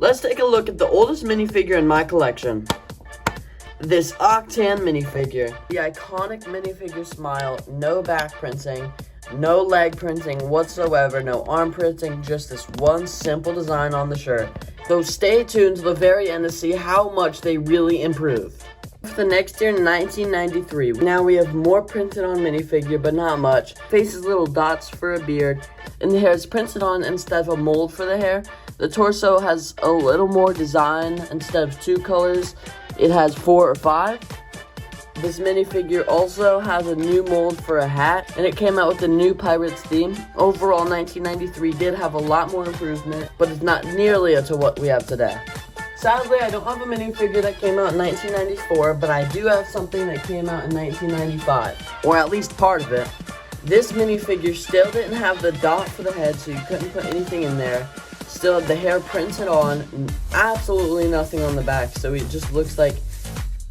Let's take a look at the oldest minifigure in my collection. This Octan minifigure. The iconic minifigure smile, no back printing, no leg printing whatsoever, no arm printing, just this one simple design on the shirt. So stay tuned to the very end to see how much they really improved. For the next year, 1993, now we have more printed on minifigure, but not much. Faces little dots for a beard, and the hair is printed on instead of a mold for the hair. The torso has a little more design. Instead of 2 colors, it has 4 or 5. This minifigure also has a new mold for a hat, and it came out with the new Pirates theme. Overall, 1993 did have a lot more improvement, but it's not nearly to what we have today. Sadly, I don't have a minifigure that came out in 1994, but I do have something that came out in 1995, or at least part of it. This minifigure still didn't have the dot for the head, so you couldn't put anything in there. Still had the hair printed on, absolutely nothing on the back, so it just looks like,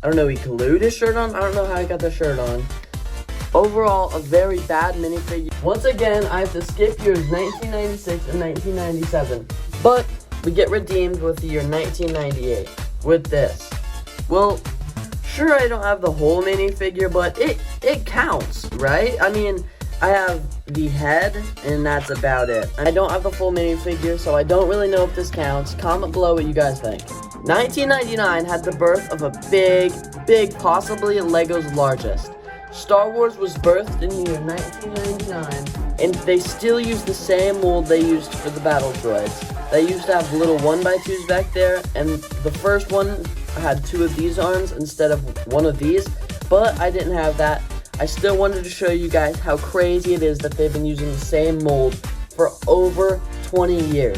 I don't know, he glued his shirt on? I don't know how he got the shirt on. Overall, a very bad minifigure. Once again, I have to skip years 1996 and 1997, but we get redeemed with the year 1998 with this. Well, sure, I don't have the whole minifigure, but it counts, right? I mean, I have the head, and that's about it. I don't have the full minifigure, so I don't really know if this counts. Comment below what you guys think. 1999 had the birth of a big, possibly Lego's largest. Star Wars was birthed in the year 1999, and they still use the same mold they used for the battle droids. They used to have little 1x2s back there, and the first one had 2 of these arms instead of 1 of these, but I didn't have that. I still wanted to show you guys how crazy it is that they've been using the same mold for over 20 years.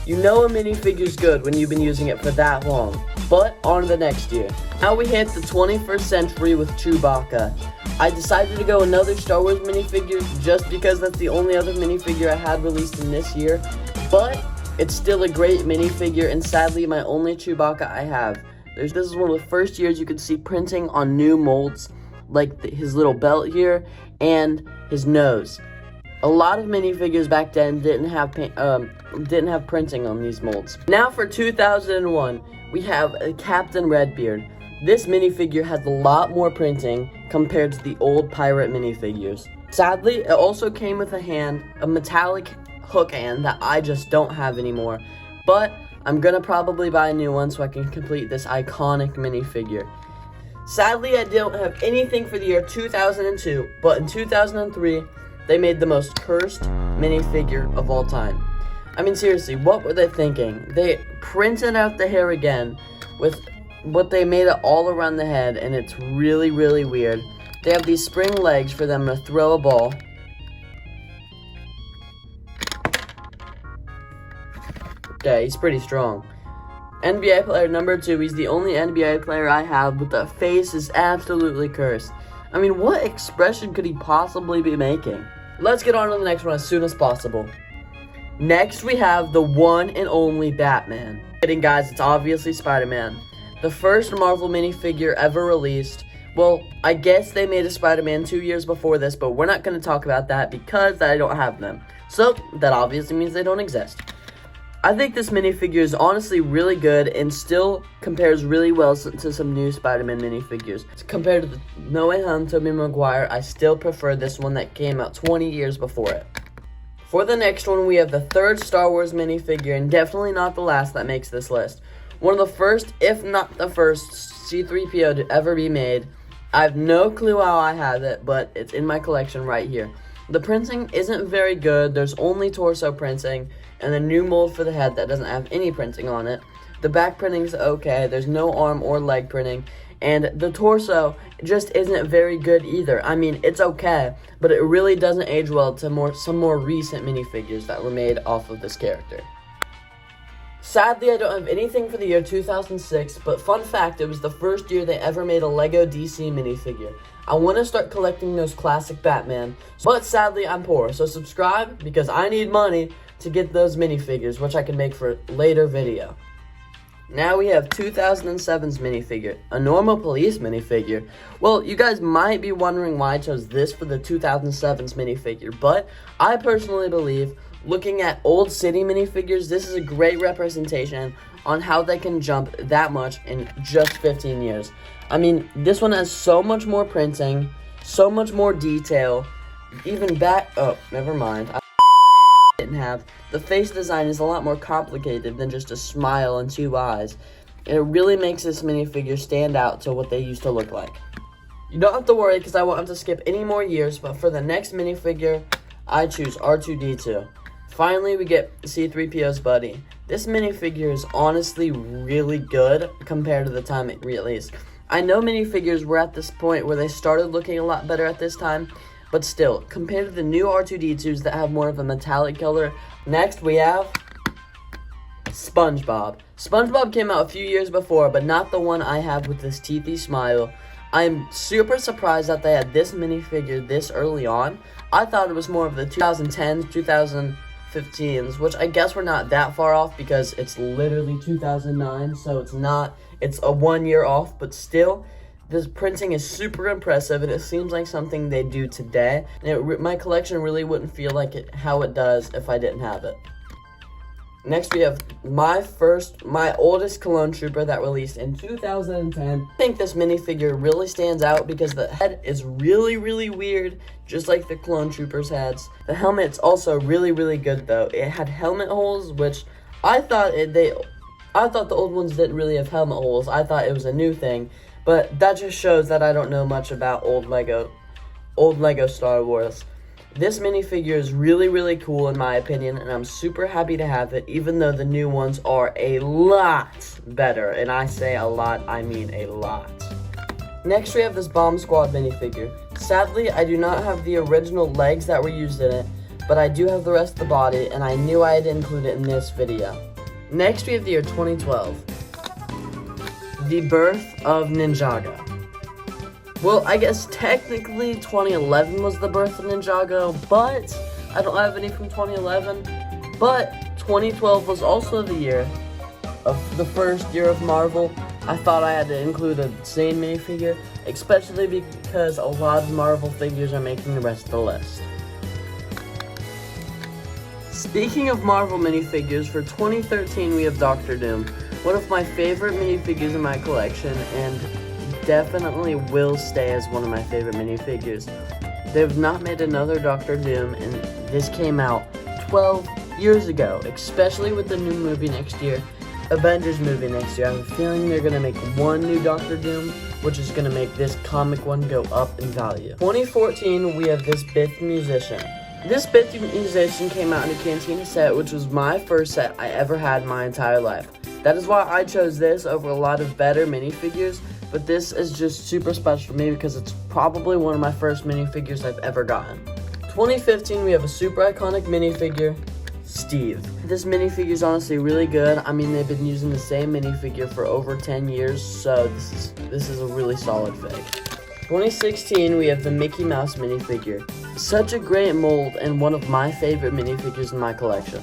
You know a minifigure's good when you've been using it for that long. But on to the next year. Now we hit the 21st century with Chewbacca. I decided to go another Star Wars minifigure just because that's the only other minifigure I had released in this year. But it's still a great minifigure, and sadly my only Chewbacca I have. This is one of the first years you could see printing on new molds, like his little belt here and his nose. A lot of minifigures back then didn't have printing on these molds. Now for 2001, we have a Captain Redbeard. This minifigure has a lot more printing compared to the old pirate minifigures. Sadly, it also came with a metallic hook hand that I just don't have anymore. But I'm gonna probably buy a new one so I can complete this iconic minifigure. Sadly, I don't have anything for the year 2002, but in 2003, they made the most cursed minifigure of all time. I mean, seriously, what were they thinking? They printed out the hair again, but they made it all around the head, and it's really, really weird. They have these spring legs for them to throw a ball. Okay, he's pretty strong. NBA player number 2, he's the only NBA player I have, but the face is absolutely cursed. I mean, what expression could he possibly be making? Let's get on to the next one as soon as possible. Next, we have the one and only Batman. Kidding, guys, it's obviously Spider-Man. The first Marvel minifigure ever released. Well, I guess they made a Spider-Man 2 years before this, but we're not going to talk about that because I don't have them. So, that obviously means they don't exist. I think this minifigure is honestly really good and still compares really well to some new Spider-Man minifigures. Compared to the No Way Home Tobey Maguire, I still prefer this one that came out 20 years before it. For the next one, we have the third Star Wars minifigure, and definitely not the last that makes this list. One of the first, if not the first, C-3PO to ever be made. I have no clue how I have it, but it's in my collection right here. The printing isn't very good. There's only torso printing and a new mold for the head that doesn't have any printing on it. The back printing is okay. There's no arm or leg printing. And the torso just isn't very good either. I mean, it's okay, but it really doesn't age well to some more recent minifigures that were made off of this character. Sadly, I don't have anything for the year 2006, but fun fact, it was the first year they ever made a Lego DC minifigure. I want to start collecting those classic Batman, but sadly I'm poor, so subscribe because I need money to get those minifigures, which I can make for a later video. Now we have 2007's minifigure, a normal police minifigure. Well, you guys might be wondering why I chose this for the 2007's minifigure, but I personally believe, looking at old city minifigures, this is a great representation on how they can jump that much in just 15 years. I mean, this one has so much more printing, so much more detail, even back, oh, never mind. Didn't have. The face design is a lot more complicated than just a smile and two eyes. It really makes this minifigure stand out to what they used to look like. You don't have to worry because I won't have to skip any more years, but for the next minifigure, I choose R2-D2. Finally, we get C-3PO's buddy. This minifigure is honestly really good compared to the time it released. I know minifigures were at this point where they started looking a lot better at this time, but still, compared to the new R2-D2s that have more of a metallic color. Next, we have SpongeBob. SpongeBob came out a few years before, but not the one I have with this teethy smile. I'm super surprised that they had this minifigure this early on. I thought it was more of the 2010s, 2015s, which I guess we're not that far off because it's literally 2009, so it's a 1 year off, but still, this printing is super impressive, and it seems like something they do today. And my collection really wouldn't feel like how it does if I didn't have it. Next, we have my oldest clone trooper that released in 2010. I think this minifigure really stands out because the head is really, really weird, just like the clone troopers' heads. The helmet's also really, really good though. It had helmet holes, which I thought the old ones didn't really have helmet holes. I thought it was a new thing, but that just shows that I don't know much about old Lego Star Wars. This minifigure is really, really cool in my opinion, and I'm super happy to have it, even though the new ones are a lot better. And I say a lot, I mean a lot. Next, we have this Bomb Squad minifigure. Sadly, I do not have the original legs that were used in it, but I do have the rest of the body, and I knew I had to include it in this video. Next, we have the year 2012. The birth of Ninjago. Well, I guess technically 2011 was the birth of Ninjago, but I don't have any from 2011. But 2012 was also the year of the first year of Marvel. I thought I had to include a same minifigure, especially because a lot of Marvel figures are making the rest of the list. Speaking of Marvel minifigures, for 2013 we have Doctor Doom, one of my favorite minifigures in my collection, and definitely will stay as one of my favorite minifigures. They've not made another Doctor Doom, and this came out 12 years ago, especially with the new movie next year, Avengers movie next year. I have a feeling they're going to make one new Doctor Doom, which is going to make this comic one go up in value. 2014, we have this Bith Musician. This Bith Musician came out in a Cantina set, which was my first set I ever had in my entire life. That is why I chose this over a lot of better minifigures, but this is just super special for me because it's probably one of my first minifigures I've ever gotten. 2015, we have a super iconic minifigure, Steve. This minifigure is honestly really good. I mean, they've been using the same minifigure for over 10 years, so this is a really solid fig. 2016, we have the Mickey Mouse minifigure. Such a great mold and one of my favorite minifigures in my collection.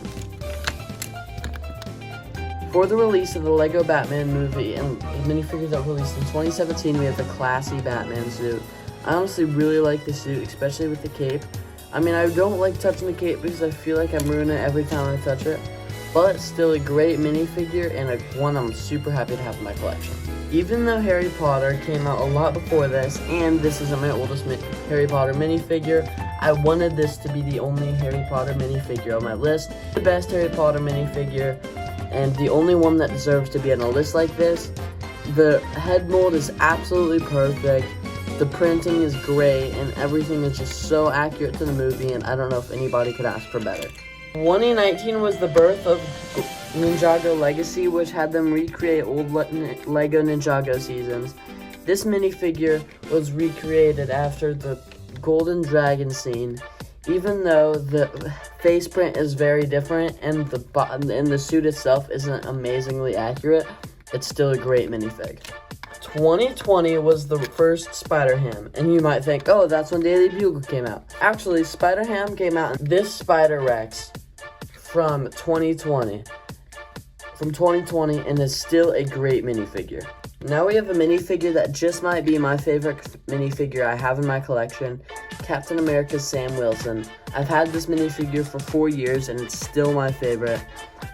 For the release of the Lego Batman movie and minifigures that were released in 2017, we have the classy Batman suit. I honestly really like the suit, especially with the cape. I mean, I don't like touching the cape because I feel like I'm ruining it every time I touch it, but still a great minifigure and one I'm super happy to have in my collection. Even though Harry Potter came out a lot before this, and this isn't my oldest Harry Potter minifigure, I wanted this to be the only Harry Potter minifigure on my list. The best Harry Potter minifigure, and the only one that deserves to be on a list like this. The head mold is absolutely perfect, the printing is great, and everything is just so accurate to the movie, and I don't know if anybody could ask for better. 2019 was the birth of Ninjago Legacy, which had them recreate old Lego Ninjago seasons. This minifigure was recreated after the Golden Dragon scene. Even though the face print is very different and the suit itself isn't amazingly accurate, it's still a great minifig. 2020 was the first Spider-Ham, and you might think, oh, that's when Daily Bugle came out. Actually, Spider-Ham came out in this Spider-Rex from 2020. from 2020 and is still a great minifigure. Now we have a minifigure that just might be my favorite minifigure I have in my collection, Captain America's Sam Wilson. I've had this minifigure for 4 years and it's still my favorite.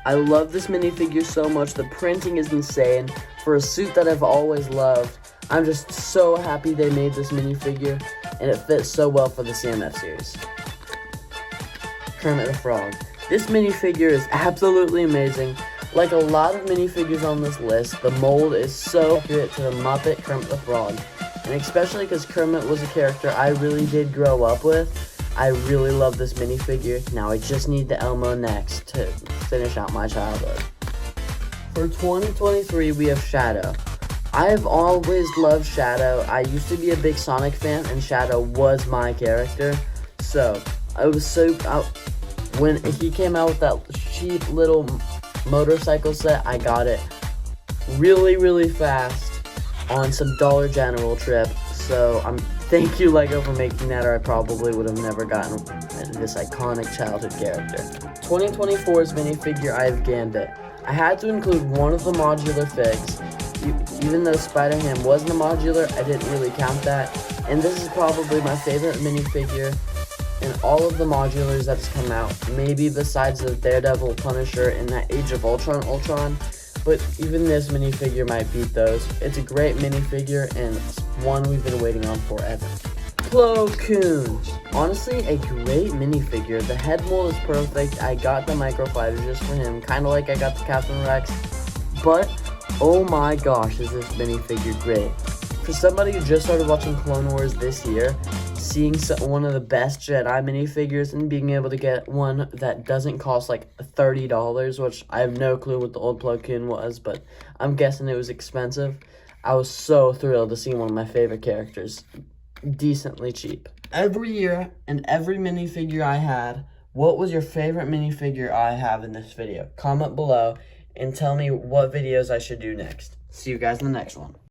I love this minifigure so much, the printing is insane. For a suit that I've always loved, I'm just so happy they made this minifigure and it fits so well for the CMF series. Kermit the Frog. This minifigure is absolutely amazing. Like a lot of minifigures on this list, the mold is so accurate to the Muppet Kermit the Frog. And especially because Kermit was a character I really did grow up with, I really love this minifigure. Now I just need the Elmo next to finish out my childhood. For 2023, we have Shadow. I have always loved Shadow. I used to be a big Sonic fan, and Shadow was my character. So, I was so... when he came out with that cheap little motorcycle set, I got it really fast on some Dollar General trip. So thank you LEGO for making that, or I probably would have never gotten this iconic childhood character. 2024's minifigure, I have Gambit. I had to include one of the modular figs. Even though Spider-Ham wasn't a modular, I didn't really count that. And this is probably my favorite minifigure in all of the modulars that's come out, maybe besides the Daredevil, Punisher, and that Age of Ultron, but even this minifigure might beat those. It's a great minifigure, and it's one we've been waiting on forever. Plo Koon. Honestly, a great minifigure. The head mold is perfect. I got the microfiber just for him, kind of like I got the Captain Rex, but oh my gosh, is this minifigure great. For somebody who just started watching Clone Wars this year, seeing one of the best Jedi minifigures and being able to get one that doesn't cost like $30, which I have no clue what the old Plo Koon was, but I'm guessing it was expensive. I was so thrilled to see one of my favorite characters decently cheap. Every year and every minifigure I had, what was your favorite minifigure I have in this video? Comment below and tell me what videos I should do next. See you guys in the next one.